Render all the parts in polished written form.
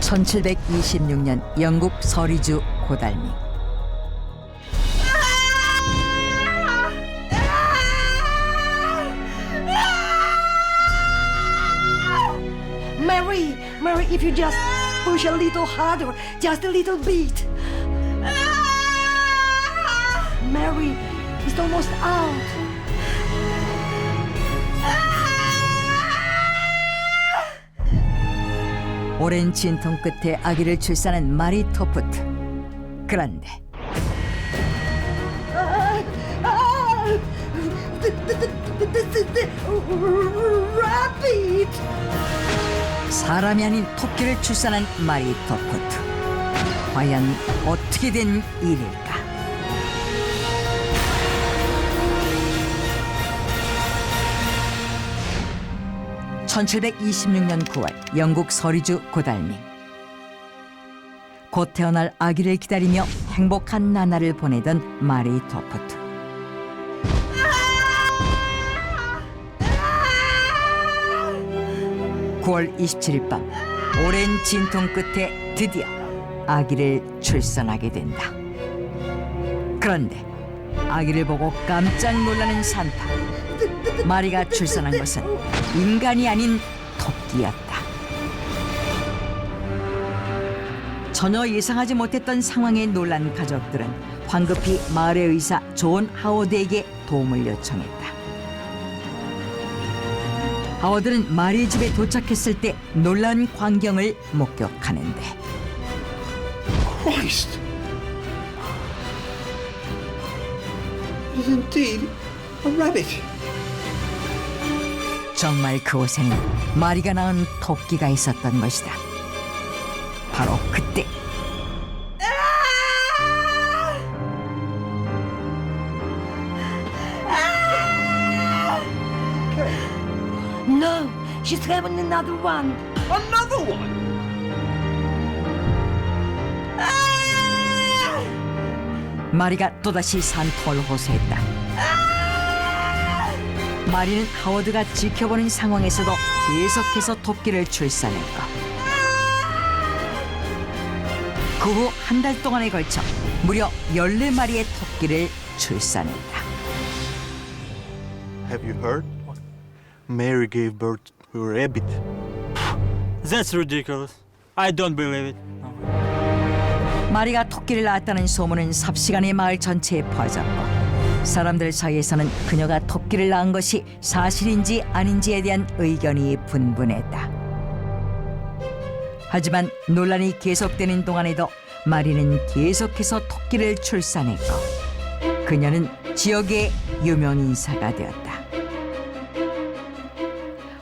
1726년 영국 서리주 고달미. Mary, Mary, if you just push a little harder, just a little bit. Mary, it's almost out. 오랜 진통 끝에 아기를 출산한 마리 토프트. 그런데 The rabbit. 사람이 아닌 토끼를 출산한 마리 토프트. 과연 어떻게 된 일일까? (1726년 9월) 영국 서리주 고달미. 곧 태어날 아기를 기다리며 행복한 나날을 보내던 마리 토프트. (9월 27일) 밤 오랜 진통 끝에 드디어 아기를 출산하게 된다. 그런데 아기를 보고 깜짝 놀라는 산타. 마리가 출산한 것은 인간이 아닌 토끼였다. 전혀 예상하지 못했던 상황에 놀란 가족들은 황급히 마을의 의사 존 하워드에게 도움을 요청했다. 하워드는 마리의 집에 도착했을 때 놀라운 광경을 목격하는데, Christ! It is indeed a rabbit. 정말 그곳에는 마리가 낳은 토끼가 있었던 것이다. 바로 그때 No, she's having another one. Another one! 마리가 또다시 산통을 호소했다. 마리는 하워드가 지켜보는 상황에서도 계속해서 토끼를 출산했고, 그 후 한 달 동안에 걸쳐 무려 14마리의 토끼를 출산했다. Have you heard? Mary gave birth to a rabbit. That's ridiculous. I don't believe it. 마리가 토끼를 낳았다는 소문은 삽시간에 마을 전체에 퍼졌고, 사람들 사이에서는 그녀가 토끼를 낳은 것이 사실인지 아닌지에 대한 의견이 분분했다. 하지만 논란이 계속되는 동안에도 마리는 계속해서 토끼를 출산했고, 그녀는 지역의 유명 인사가 되었다.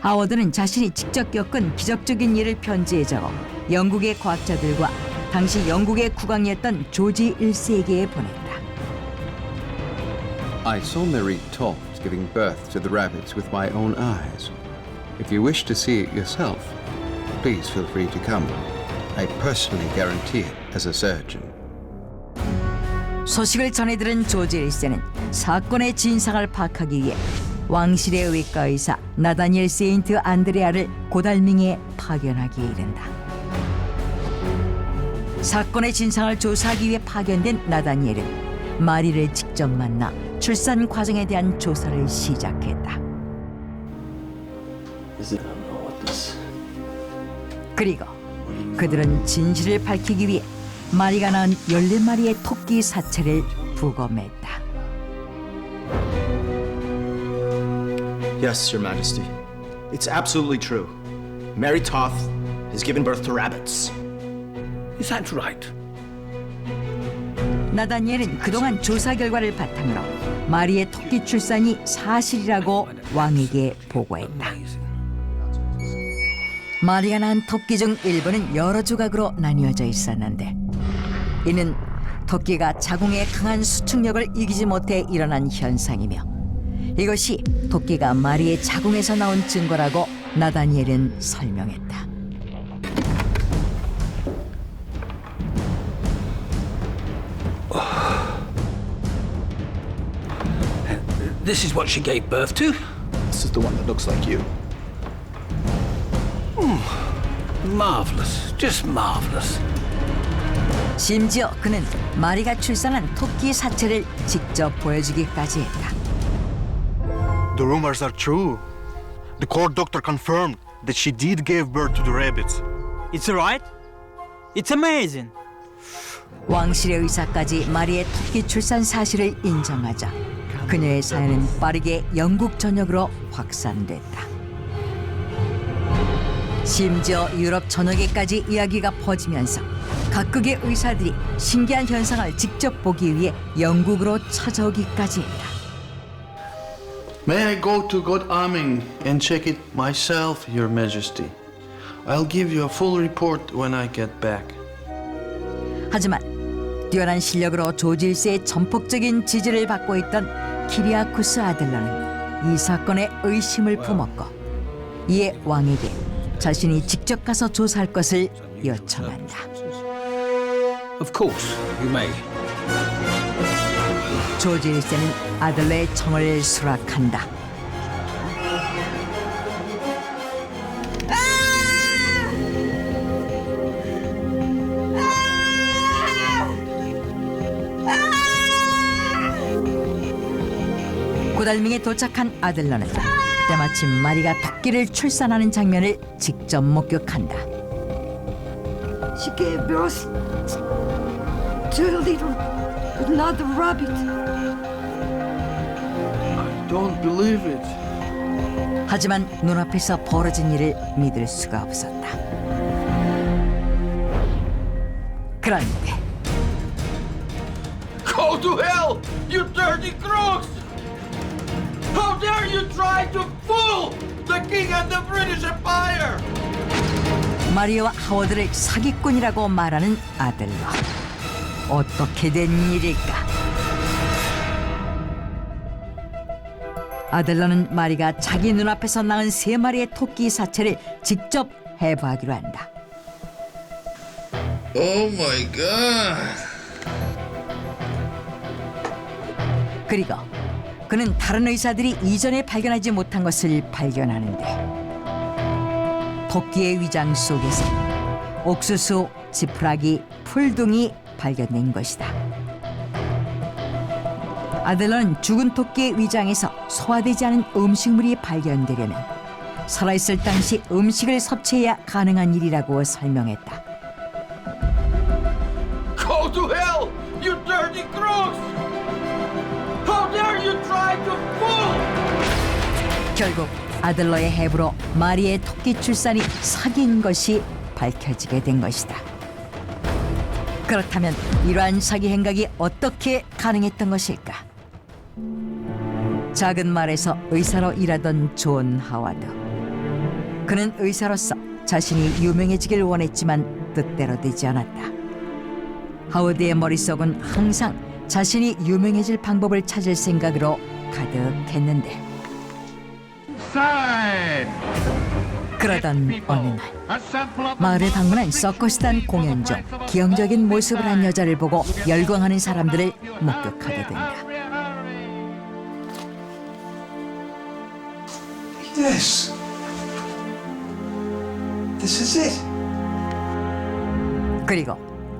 하워드는 자신이 직접 겪은 기적적인 일을 편지에 적어 영국의 과학자들과 당시 영국의 국왕이었던 조지 1세에게 보냈다. I saw Marie Toft giving birth to the rabbits with my own eyes. If you wish to see it yourself, please feel free to come. I personally guarantee it as a surgeon. 소식을 전해들은 조지 1세는 사건의 진상을 파악하기 위해 왕실의 의과 의사 나다니엘 세인트 안드레아를 고달밍에 파견하기에 이른다. 사건의 진상을 조사하기 위해 파견된 나다니엘은 마리를 직접 만나 출산 과정에 대한 조사를 시작했다. 그리고 그들은 진실을 밝히기 위해 마리가 낳은 14마리의 토끼 사체를 부검했다. Yes, Your Majesty. It's absolutely true. Mary Toth has given birth to rabbits. Is that right? 나다니엘은 그동안 조사 결과를 바탕으로 마리의 토끼 출산이 사실이라고 왕에게 보고했다. 마리가 낳은 토끼 중 일부는 여러 조각으로 나뉘어져 있었는데, 이는 토끼가 자궁의 강한 수축력을 이기지 못해 일어난 현상이며, 이것이 토끼가 마리의 자궁에서 나온 증거라고 나다니엘은 설명했다. This is what she gave birth to? This is the one that looks like you. Marvelous. Just marvelous. 심지어 그는 마리가 출산한 토끼 사체를 직접 보여주기까지 했다. The rumors are true. The court doctor confirmed that she did give birth to the rabbits. It's right? It's amazing. 왕실의 의사까지 마리의 토끼 출산 사실을 인정하자 그녀의 사연은 빠르게 영국 전역으로 확산됐다. 심지어 유럽 전역에까지 이야기가 퍼지면서 각국의 의사들이 신기한 현상을 직접 보기 위해 영국으로 찾아오기까지 했다. May I go to Godalming and check it myself, Your Majesty? I'll give you a full report when I get back. 하지만 뛰어난 실력으로 조지 1세의 전폭적인 지지를 받고 있던 키리아쿠스 아들러는 이 사건에 의심을 품었고 이에 왕에게 자신이 직접 가서 조사할 것을 요청한다. Of course, you may. 조지 1세는 아들러의 청을 수락한다. 고달밍에 도착한 아들러는 때마침 마리가 토끼를 출산하는 장면을 직접 목격한다. She gave birth to a little, not a rabbit. I don't believe it. 하지만 눈앞에서 벌어진 일을 믿을 수가 없었다. 그런데 Go to hell, you dirty crooks! How dare you try to fool the king and the British Empire! 마리아와 하워드를 사기꾼이라고 말하는 아들러. 어떻게 된 일일까? 아들러는 마리가 자기 눈앞에서 낳은 3마리의 토끼 사체를 직접 해부하기로 한다. Oh my god! 그리고 그는 다른 의사들이 이전에 발견하지 못한 것을 발견하는데 토끼의 위장 속에서 옥수수, 지푸라기, 풀 등이 발견된 것이다. 아들러는 죽은 토끼의 위장에서 소화되지 않은 음식물이 발견되려면 살아있을 당시 음식을 섭취해야 가능한 일이라고 설명했다. Go to hell, you dirty crooks! How dare you try to fool! 결국 아들러의 해부로 마리의 토끼 출산이 사기인 것이 밝혀지게 된 것이다. 그렇다면 이러한 사기 행각이 어떻게 가능했던 것일까? 작은 말에서 의사로 일하던 존 하워드. 그는 의사로서 자신이 유명해지길 원했지만 뜻대로 되지 않았다. 하워드의 머릿속은 항상 자신이 유명해질 방법을 찾을 생각으로 가득했는데 그러던 어느 날 마을을 방문한 서커스단 공연 중 기형적인 모습을 한 여자를 보고 열광하는 사람들을 목격하게 된다. This is it. 그리고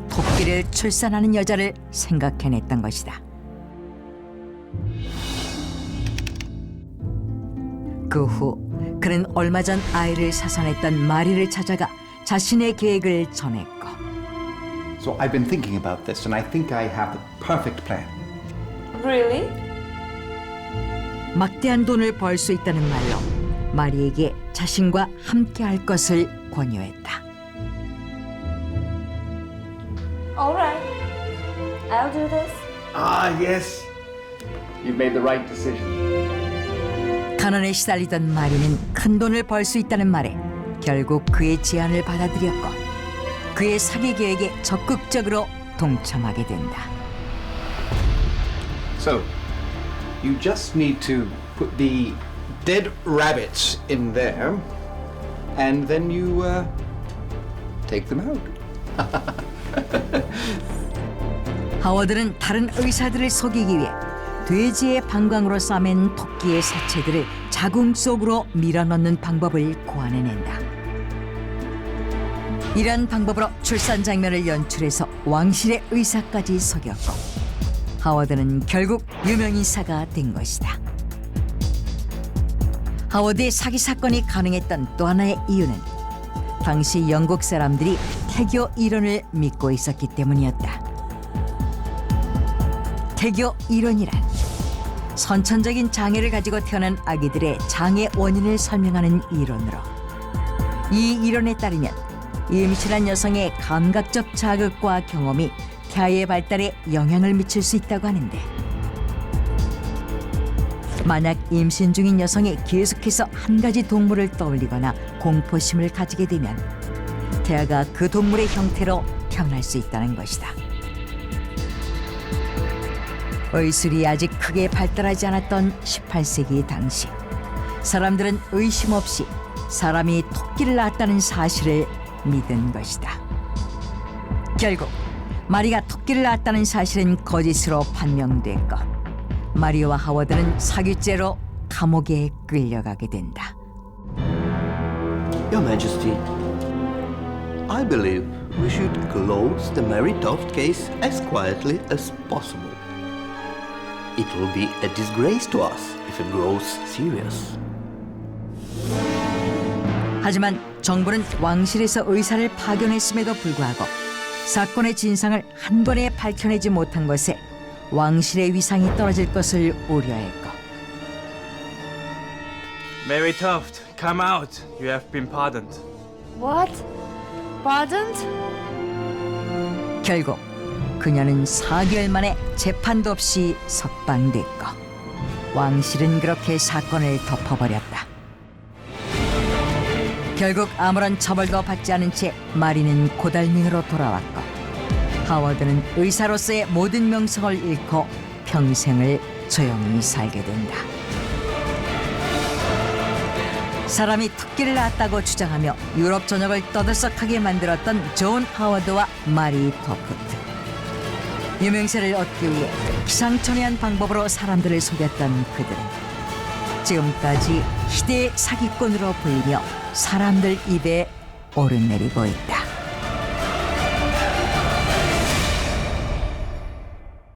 토끼를 출산하는 여자를 생각해냈던 것이다. 그 후 그는 얼마 전 아이를 사산했던 마리를 찾아가 자신의 계획을 전했고 So I've been thinking about this, and I think I have the perfect plan. Really? 막대한 돈을 벌 수 있다는 말로 마리에게 자신과 함께할 것을 권유했다. All right. I'll do this. Ah, yes. You've made the right decision. 가난에 시달리던 마리는 큰 돈을 벌 수 있다는 말에 결국 그의 제안을 받아들였고 그의 사기 계획에 적극적으로 동참하게 된다. So, you just need to put the dead rabbits in there, and then you take them out. 하워드는 다른 의사들을 속이기 위해 돼지의 방광으로 싸맨 토끼의 사체들을 자궁 속으로 밀어넣는 방법을 고안해낸다. 이런 방법으로 출산 장면을 연출해서 왕실의 의사까지 속였고 하워드는 결국 유명인사가 된 것이다. 하워드의 사기 사건이 가능했던 또 하나의 이유는 당시 영국 사람들이 태교 이론을 믿고 있었기 때문이었다. 태교 이론이란 선천적인 장애를 가지고 태어난 아기들의 장애 원인을 설명하는 이론으로, 이 이론에 따르면 임신한 여성의 감각적 자극과 경험이 태아의 발달에 영향을 미칠 수 있다고 하는데, 만약 임신 중인 여성이 계속해서 한 가지 동물을 떠올리거나 공포심을 가지게 되면 태아가 그 동물의 형태로 태어날 수 있다는 것이다. 의술이 아직 크게 발달하지 않았던 18세기 당시, 사람들은 의심 없이 사람이 토끼를 낳았다는 사실을 믿은 것이다. 결국 마리가 토끼를 낳았다는 사실은 거짓으로 판명됐고 마리와 하워드는 사기죄로 감옥에 끌려가게 된다. Your Majesty, I believe we should close the Mary Toft case as quietly as possible. It will be a disgrace to us if it grows serious. 하지만 정부는 왕실에서 의사를 파견했음에도 불구하고 사건의 진상을 한 번에 밝혀내지 못한 것에 왕실의 위상이 떨어질 것을 우려했고, Mary Toft, come out. You have been pardoned. What? Pardoned? 결국 그녀는 4개월 만에 재판도 없이 석방됐고 왕실은 그렇게 사건을 덮어버렸다. 결국 아무런 처벌도 받지 않은 채 마리는 고달민으로 돌아왔고 하워드는 의사로서의 모든 명성을 잃고 평생을 조용히 살게 된다. 사람이 토끼를 낳았다고 주장하며 유럽 전역을 떠들썩하게 만들었던 존 하워드와 마리 토프트. 유명세를 얻기 위해 기상천외한 방법으로 사람들을 속였던 그들은 지금까지 희대의 사기꾼으로 불리며 사람들 입에 오르내리고 있다.